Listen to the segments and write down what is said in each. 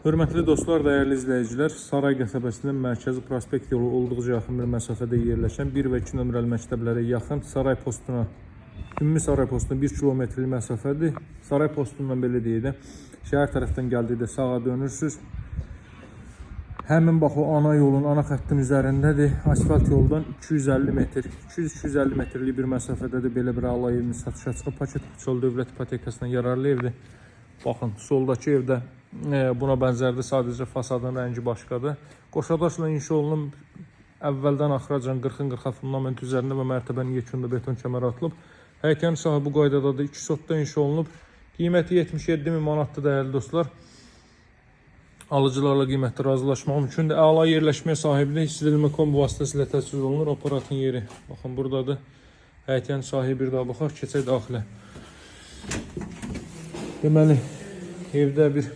Hörmətli dostlar, dəyərli izləyicilər, Saray qəsəbəsinin mərkəzi prospekt yolu olduqca yaxın bir məsafədə yerləşən 1 və 2 nömrəli məktəblərə yaxın Saray postuna, ümumi Saray postuna 1 kilometrlik məsafədir. Saray postundan belə deyək də, şəhər tərəfdən gəldikdə sağa dönürsünüz. Həmin bax o ana yolun, ana xəttin üzərindədir. Asfalt yoldan 250 metr, 200-250 metrlik bir məsafədədir. Belə bir ala evini satışa çıxıb. Paket Xüsusi Dövlət İpotekasına yararlı evdir. Baxın, soldakı evdə buna bənzərdir, sadəcə fasadın rəngi başqadır. Qoşadaşla inşa olunub, əvvəldən axıracan 40-40 fundament üzərində və mərtəbənin yekunda beton kəmər atılıb. Həyətənin sahə bu qaydadadır, 2 sotda inşa olunub. Qiyməti 77.000 manatdır dəyərli dostlar. Alıcılarla qiymətdə razılaşmaq mümkündür. Əla yerləşməyə sahibdir. İstirilmə.com vasitəsilə təchiz olunur. Aparatın yeri baxın buradadır. Həyətənin sahəyə bir daha baxaq, keçək daxilə. Deməli, evdə bir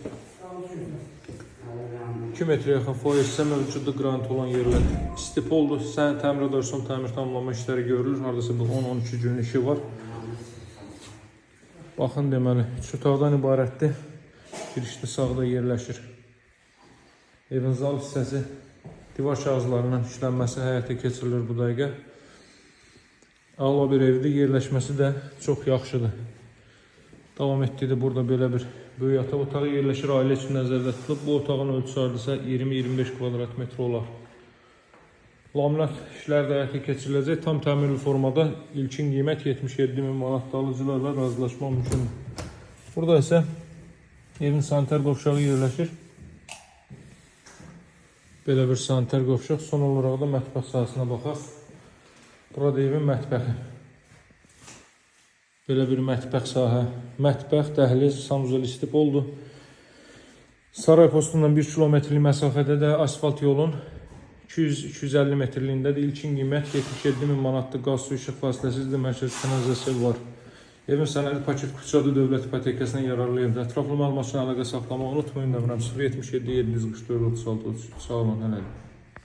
2 metrə yaxın foyessə mövcuddur, qrant olan yerlər istipoldur. Sən təmir edirsən, təmir tamamlama işləri görülür. Haradasa bir 10-12 gün işi var. Baxın, deməli, 3 otaqdan ibarətdir. Girişdə sağda yerləşir. Evin zal hissəsi divar kağızlarından işlənməsi həyata keçirilir bu dəqiqə. Əla bir evdir, yerləşməsi də çox yaxşıdır. Davam etdikdə burada belə bir böyük yataq otağı yerləşir, ailə üçün nəzərdə tutulub. Bu otağın ölçüsü hardasa 20-25 kvadrat metr olar. Laminat işləri də həyata keçiriləcək. Tam təmirli formada ilkin qiymət 77.000 manat alıcılarla razılaşma mümkündür. Burada isə evin sanitar qovşağı yerləşir. Belə bir sanitar qovşaq. Son olaraq da mətbəx sahəsinə baxaq. Burada evin mətbəxi. Belə bir mətbəx sahə. Mətbəx, dəhliz, sanuzel istipoldur. Saray postundan 1 kilometrlik məsafədə də asfalt yolun 200-250 metrliyindədir. İlkin qiymət 77.000 manatdır. Qaz, su, işıq fasiləsizdir. Mərkəzi kanalizasiya var. Evin sənədi Paket Xüsusi Dövlət İpotekasına yararlı evdir. Ətraflı məlumat üçün əlaqə saxlamaq unutmayın. Nömrəm 077 744 36 33. Sağ olun, hələlik.